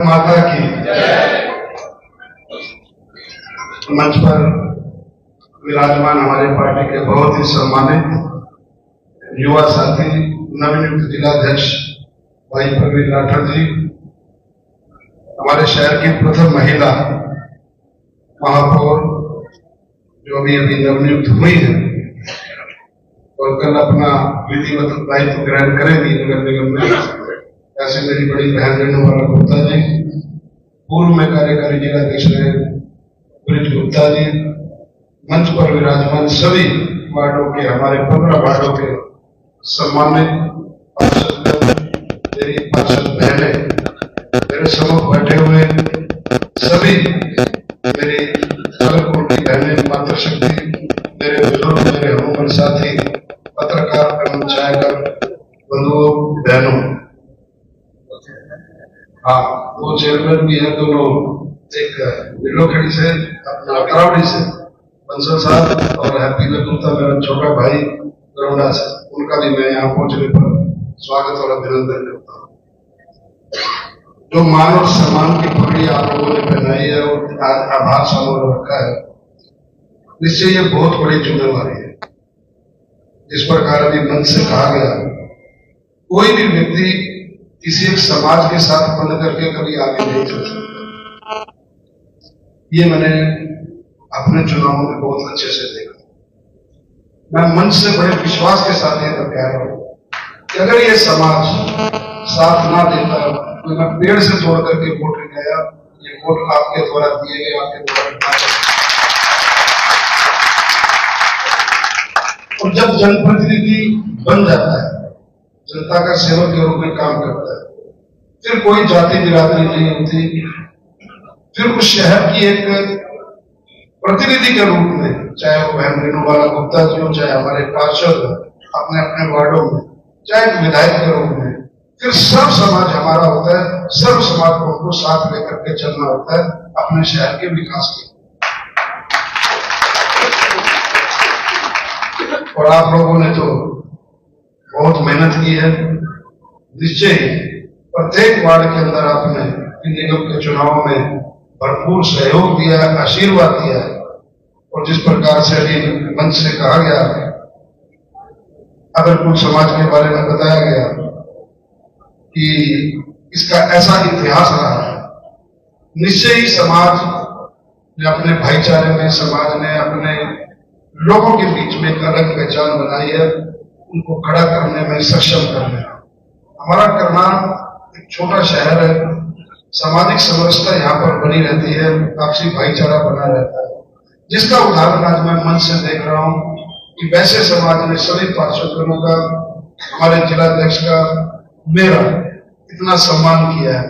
माता की मंच पर विराजमान हमारे पार्टी के बहुत ही सम्मानित युवा साथी नवनियुक्त जिलाध्यक्ष भाई प्रवीण राठौर जी, हमारे शहर की प्रथम महिला महापौर जो अभी नवनियुक्त हुई है और कल अपना विधिवत दायित्व ग्रहण करेंगी नगर निगम में, ऐसे मेरी बड़ी बहन रेणुका गुप्ता जी, पूर्व में कार्यकारी जिलाध्यक्ष रहे ब्रिज गुप्ता जी, मंच पर विराजमान सभी वार्डों के हमारे 15 वार्डों के सम्मानित मेरी पार्षद बहनें, मेरे सम्मुख बैठे हुए सभी मेरी कलरपुर की बहनें, मातृशक्ति, मेरे बुजुर्ग, मेरे हमउम्र साथी, पत्रकार एवं छायाकार बंधुओं बहनों, हाँ वो चेयरमैन भी है दोनों, एक विलोखड़ी से अपना करावड़ी से बंसल साहब और हैप्पी गुप्ता मेरा छोटा भाई गरौंडा से, उनका भी मैं यहाँ पहुंचने पर स्वागत और अभिनंदन करता हूँ। जो मान और सम्मान की पगड़ी आप लोगों ने पहनाई है और आभार समारोह रखा है, निश्चय ये बहुत बड़ी जिम्मेवारी है। इस प्रकार अभी मन से कहा गया, कोई भी व्यक्ति किसी एक समाज के साथ बंध करके कभी आगे नहीं चल सकता। ये मैंने अपने चुनावों में बहुत अच्छे से देखा। मैं मन से बड़े विश्वास के साथ ये कह रहा हूं कि अगर ये समाज साथ ना देता तो मैं पेड़ से तोड़ करके वोट ले आया, ये वोट आपके द्वारा दिए गए, आपके द्वारा। और जब जनप्रतिनिधि बन जाता है, जनता का सेवक के रूप में काम करता है, फिर कोई जाति बिरादरी नहीं होती, फिर उस शहर की एक प्रतिनिधि के रूप में, चाहे वो बहन रेणुका गुप्ता जी हो, चाहे हमारे पार्षद अपने अपने वार्डों में, चाहे एक विधायक के रूप में, फिर सब समाज हमारा होता है, सर्व समाज को हमको साथ लेकर के चलना होता है अपने शहर के विकास के। और आप लोगों ने तो बहुत मेहनत की है, निश्चय प्रत्येक वार्ड के अंदर आपने निगम के चुनाव में भरपूर सहयोग दिया है, आशीर्वाद दिया है। और जिस प्रकार से अभी मंच से कहा गया, अगरपुर समाज के बारे में बताया गया कि इसका ऐसा इतिहास रहा है, निश्चय ही समाज ने अपने भाईचारे में, समाज ने अपने लोगों के बीच में एक अलग पहचान बनाई है, उनको खड़ा करने में, सक्षम करने में। हमारा करनाल एक छोटा शहर है, सामाजिक समरसता यहाँ पर बनी रहती है, आपसी भाईचारा बना रहता है, जिसका उदाहरण आज मैं मन से देख रहा हूँ कि वैसे समाज ने सभी पार्षदों का, हमारे जिलाध्यक्ष का, मेरा इतना सम्मान किया है।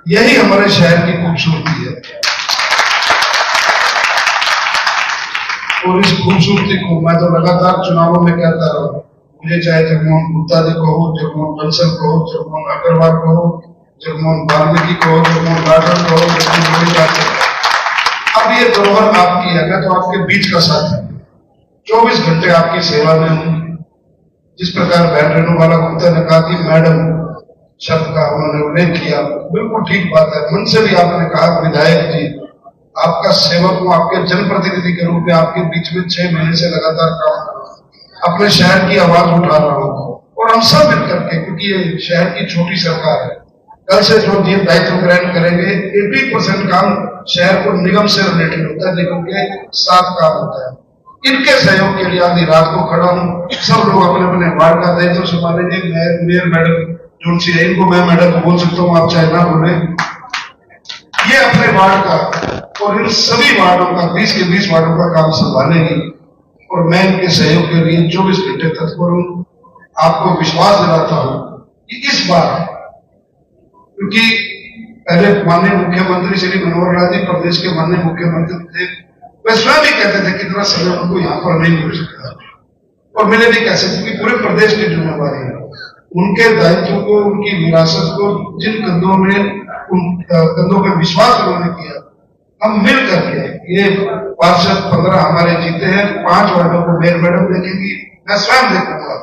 यही हमारे शहर की खूबसूरती है और इस खूबसूरती को मैं तो लगातार चुनावों में कहता रहा हूँ, मुझे चाहे जगमोहन गुप्ता जी को हो, जगमोहन बंसल को हो, जगमोहन अग्रवाल को हो, जगमोहन वाल्मीकि को हो, जगमोहन राठौर को हो, अब ये धरोहर आपकी है, मैं तो आपके बीच का साथी, 24 घंटे आपकी सेवा में हूं। जिस प्रकार बहन रेणुका गुप्ता ने कहा कि मैडम शब्द का उन्होंने उल्लेख किया, बिल्कुल ठीक बात है। मन से भी आपने कहा विधायक जी, आपका सेवक हूं, आपके जनप्रतिनिधि के रूप में आपके बीच में 6 महीने से लगातार काम कर रहा हूं, अपने शहर की आवाज उठा रहा हूं और हम सब मिलकर के, क्योंकि ये शहर की छोटी सरकार है, कल से जो ये दायित्व ग्रहण करेंगे 80% काम शहर को निगम से रिलेटेड होता है, निगम के साथ काम होता है। इनके सहयोग के लिए आधी रात को खड़ा हूं, सब लोग अपने अपने वार्ड का दायित्व संभालेंगे। मेयर मैडम जो सी है, इनको मैं मैडम को बोल सकता हूँ, आप चाहे ना बोले, ये अपने वार्ड का और इन सभी वार्डों का, 20 के 20 वार्डों का काम संभालेंगी और मैं इनके सहयोग के लिए 24 घंटे तत्पर हूं। आपको विश्वास दिलाता हूं कि इस बार, क्योंकि पहले माननीय मुख्यमंत्री श्री मनोहर लाल जी प्रदेश के माननीय मुख्यमंत्री थे, वे स्वयं भी कहते थे कितना समय उनको यहाँ पर नहीं मिल सकता, और मैंने भी कह सकती कि पूरे प्रदेश की जिम्मेवारी है, उनके दायित्व को, उनकी विरासत को, जिन कंधों में, उन कंधों पर विश्वास उन्होंने किया, हम मिल करके ये पार्षद 15 हमारे जीते हैं, 5 वार्डों को मेयर मैडम देखेंगी, मैं स्वयं देखूंगा।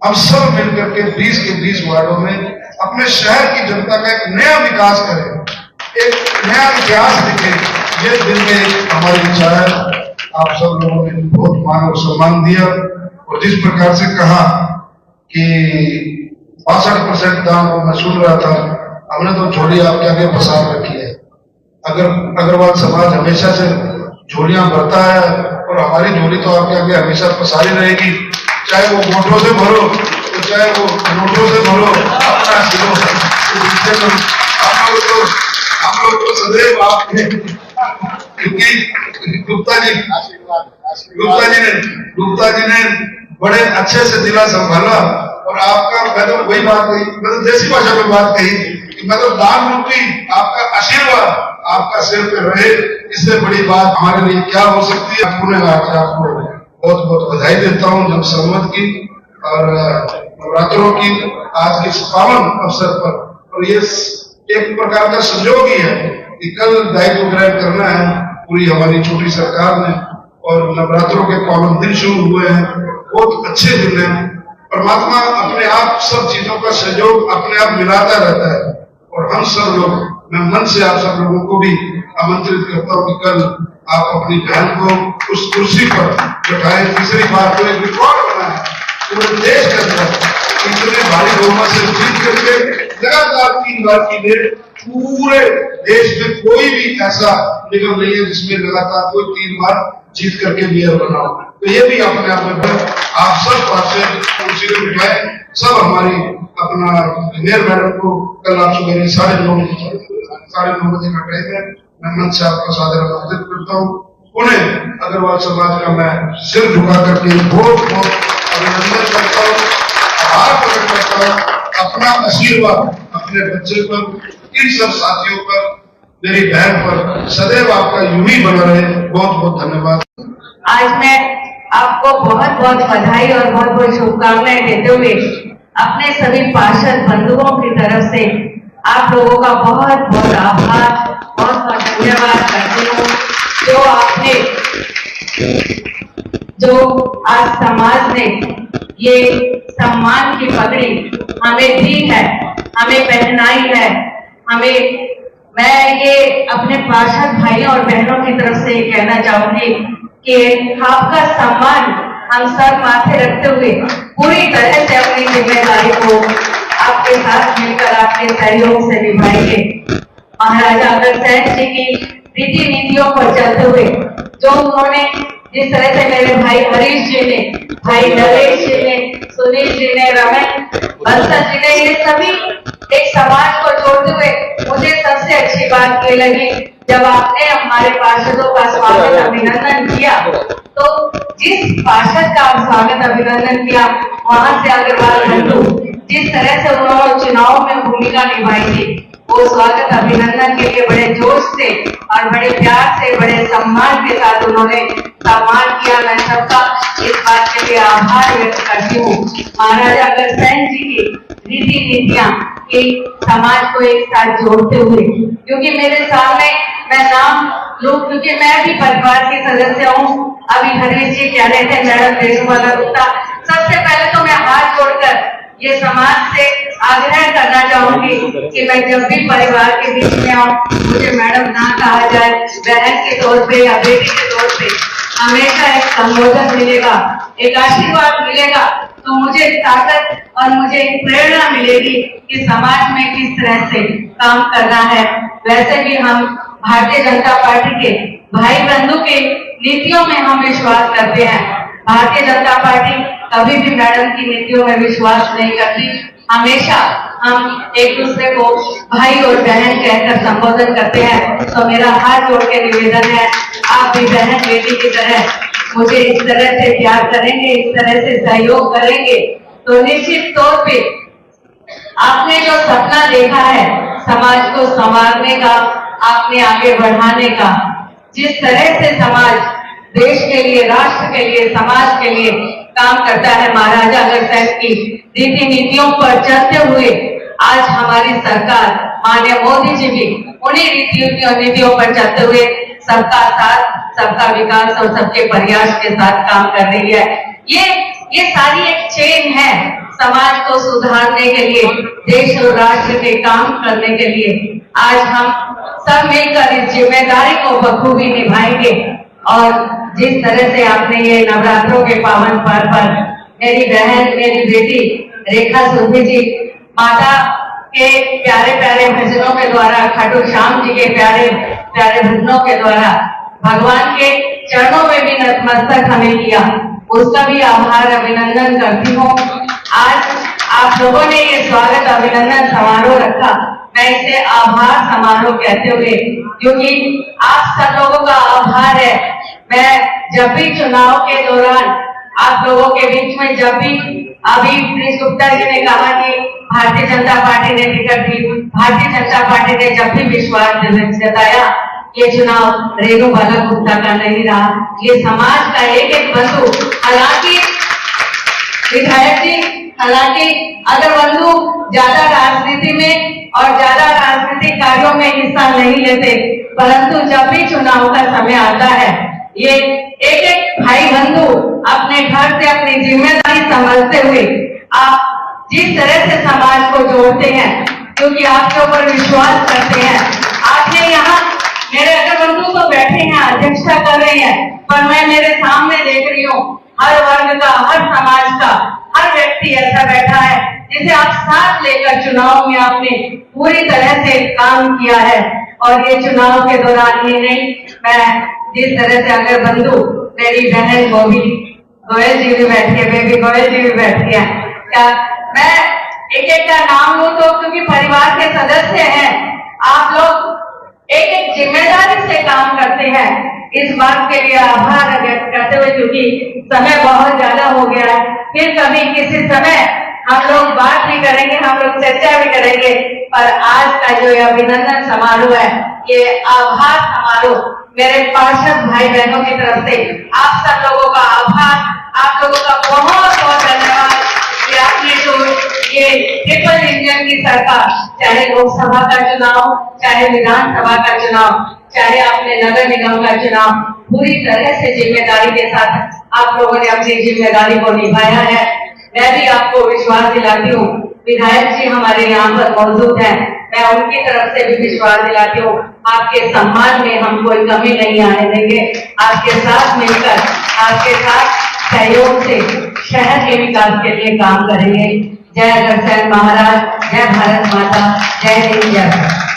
हम सब मिलकर के 20 के 20 वार्डों में अपने शहर की जनता का एक नया विकास करें। नया इतिहास लिखे, ये दिल में हमारी इच्छा है। आप सब लोगों ने बहुत मान और सम्मान दिया और जिस प्रकार से कहा कि 62% दान वो मैं सुन रहा था, हमने तो झोली आपके आगे पसार रखी है। अग्रवाल समाज हमेशा से झोलियां भरता है और हमारी झोली तो आपके आगे हमेशा पसारी रहेगी, चाहे वो वोटों से भरो तो चाहे वो नोटों से भरो, अपना सिरो। हम लोग तो सदैव आपके, क्योंकि गुप्ता जी ने बड़े अच्छे से जिला संभाला और आपका, मैं तो वही बात कही, मैं तो देसी भाषा में बात कही कि मतलब दान रूपी आपका आशीर्वाद आपका सिर पे रहे, इससे बड़ी बात हमारे लिए क्या हो सकती है। आपको बहुत बहुत बधाई देता हूँ जब संवत की और नवरात्रों की आज के पावन अवसर पर। और ये एक प्रकार का संजोग ही है कि कल दायित्व ग्रहण करना है पूरी हमारी छोटी सरकार ने और नवरात्रों के पावन दिन शुरू हुए हैं, बहुत अच्छे दिन हैं। परमात्मा अपने आप सब चीजों का संयोग अपने आप मिलाता रहता है और हम सब लोग, मैं मन से आप सब लोगों को भी आमंत्रित करता हूँ कि कल आप अपनी बहन को उस कुर्सी पर बैठाएं। तीसरी बार तो एक रिकॉर्ड बना है पूरे देश के अंदर, इतने भारी बहुमत से जीत करके लगातार 3 बार की डेट, पूरे देश में कोई भी ऐसा निगम नहीं है जिसमें लगातार कोई 3 बार जीत करके मेयर बना हो। तो ये भी अपने आप में आप सब पास कुर्सी को बिठाए, सब हमारी अपना मेयर मैडम को कल आप सुबह 9:30 बजे का टाइम है। मैं मन से आपका सादर आमंत्रित करता हूँ। उन्हें अग्रवाल समाज का मैं सिर झुका करके बहुत बहुत अभिनंदन करता हूँ, आभार प्रकट करता हूँ। अपना आशीर्वाद अपने बच्चे पर, इन सब साथियों पर, मेरी बहन पर सदैव आपका यूं ही बना रहे। बहुत बहुत धन्यवाद। आज मैं आपको बहुत बहुत बधाई और बहुत बहुत शुभकामनाएं देते हुए अपने सभी पार्षद बंधुओं की तरफ से आप लोगों का बहुत बहुत आभार, बहुत बहुत धन्यवाद करती हूँ। जो आज समाज ने ये सम्मान की पगड़ी हमें दी है, हमें पहनाई है, मैं ये अपने पार्षद भाइयों और बहनों की तरफ से कहना चाहूंगी कि आपका सम्मान हम सब माथे रखते हुए पूरी तरह से अपनी जिम्मेदारी को आपके साथ मिलकर आपके सहयोग से निभाएंगे। महाराजा अग्रसेन जी की रीति नीतियों पर चलते हुए जो उन्होंने, जिस तरह से मेरे भाई हरीश जी ने, भाई नरेश जी ने, सुनील जी ने, रमन बंसल जी ने, ये सभी एक समाज को जोड़ते हुए मुझे सबसे अच्छी बात ये लगी जब आपने हमारे पार्षदों का स्वागत अभिनंदन किया। तो जिस पार्षद का स्वागत अभिनंदन किया वहां से अग्रवाल बंधु जिस तरह से उन्होंने चुनाव में भूमिका निभाई थी, वो स्वागत अभिनंदन के लिए बड़े जोश से और बड़े प्यार से, बड़े सम्मान के साथ उन्होंने सम्मान किया। मैं सबका इस बात के लिए आभार व्यक्त करती हूँ। महाराजा अग्रसेन जी की रीति नीतियां कि समाज को एक साथ जोड़ते हुए, क्योंकि मेरे सामने मैं नाम लूं, क्योंकि मैं भी परिवार की सदस्य हूँ। अभी हरीश जी कह रहे थे, मैडम रेणुबाला गुप्ता, सबसे पहले तो मैं हाथ जोड़कर ये समाज से आग्रह करना चाहूंगी कि मैं जब भी परिवार के बीच में आऊं, मुझे मैडम ना कहा जाए, बहन के तौर पे या बेटी के तौर पे हमेशा एक संबोधन मिलेगा, एक आशीर्वाद मिलेगा, तो मुझे ताकत और मुझे प्रेरणा मिलेगी कि समाज में किस तरह से काम करना है। वैसे भी हम भारतीय जनता पार्टी के भाई बंधु के नीतियों में हम विश्वास करते हैं। भारतीय जनता पार्टी कभी भी मैडम की नीतियों में विश्वास नहीं करती। हमेशा हम एक दूसरे को भाई और बहन कहकर संबोधन करते हैं। तो मेरा हाथ जोड़ के निवेदन है, आप भी बहन बेटी की तरह मुझे इस तरह से प्यार करेंगे, इस तरह से सहयोग करेंगे, तो निश्चित तौर पे आपने जो सपना देखा है समाज को संवारने का, आपने आगे बढ़ाने का, जिस तरह से समाज देश के लिए, राष्ट्र के लिए, समाज के लिए काम करता है, महाराजा अग्रसेन की रीति नीतियों पर चलते हुए आज हमारी सरकार माननीय मोदी जी भी उन्हीं नीतियों पर चलते हुए सबका साथ, सबका विकास और सबके प्रयास के साथ काम कर रही है। ये सारी एक चेन है, समाज को सुधारने के लिए, देश और राष्ट्र के काम करने के लिए आज हम सब मिलकर इस जिम्मेदारी को बखूबी निभाएंगे। और जिस तरह से आपने ये नवरात्रों के पावन पर्व पर मेरी बहन, मेरी बेटी रेखा सुरभि जी माता के प्यारे प्यारे भजनों के द्वारा, खाटू श्याम जी के प्यारे प्यारे भजनों के द्वारा भगवान के चरणों में भी नतमस्तक हमें किया, उसका भी आभार अभिनंदन करती हूँ। आज आप लोगों ने ये स्वागत अभिनंदन समारोह रखा, मैं इसे आभार समारोह कहते हुए, क्योंकि आप सब लोगों का आभार है। मैं जब भी चुनाव के दौरान आप लोगों के बीच में, जब भी अभी प्रिंस गुप्ता जी ने कहा कि भारतीय जनता पार्टी ने टिकट दी, भारतीय जनता पार्टी ने जब भी विश्वास जताया, ये चुनाव रेणु बाला गुप्ता का नहीं रहा, ये समाज का एक एक बंधु, हालांकि विधायक जी, हालांकि अगर बंधु ज्यादा राजनीति में और ज्यादा राजनीतिक कार्यों में हिस्सा नहीं लेते, परंतु जब भी चुनाव का समय आता है, ये एक एक भाई बंधु अपने घर से अपनी जिम्मेदारी संभालते हुए आप जिस तरह से समाज को जोड़ते हैं, क्योंकि आपके ऊपर विश्वास करते हैं। आपने यहाँ मेरे अगर बंधु तो बैठे हैं, अध्यक्षता कर रहे हैं, पर मैं मेरे सामने देख रही हूँ हर वर्ग का, हर समाज का हर व्यक्ति ऐसा बैठा है जिसे आप साथ लेकर चुनाव में आपने पूरी तरह से काम किया है। और ये चुनाव के दौरान ही नहीं, मैं जिस तरह से अगर बंधु मेरी बहन गोयल जी भी बैठी है, बेबी गोयल जी भी बैठी है, क्या मैं एक एक का नाम लूं तो, क्योंकि परिवार के सदस्य हैं, आप लोग एक एक जिम्मेदारी से काम करते हैं, इस बात के लिए आभार व्यक्त करते हुए, क्योंकि समय बहुत ज्यादा हो गया है, फिर कभी किसी समय हम लोग बात भी करेंगे, हम लोग चर्चा भी करेंगे, पर आज का जो अभिनंदन समारोह है, ये आभार समारोह मेरे पार्षद भाई बहनों की तरफ से आप सब लोगों का आभार, आप लोगों का बहुत बहुत धन्यवाद कि आपने जो ये ट्रिपल इंजन की सरकार, चाहे लोकसभा का चुनाव, चाहे विधानसभा का चुनाव, चाहे आपने नगर निगम का चुनाव, पूरी तरह से जिम्मेदारी के साथ आप लोगों ने अपनी जिम्मेदारी को निभाया है। मैं भी आपको विश्वास दिलाती हूँ, विधायक जी हमारे यहाँ पर मौजूद हैं, मैं उनकी तरफ से भी विश्वास दिलाती हूँ, आपके सम्मान में हम कोई कमी नहीं आने देंगे। आपके साथ मिलकर, आपके साथ सहयोग से शहर के विकास के लिए काम करेंगे। जय अग्रसेन महाराज, जय भारत माता, जय हिंद, जय भारत।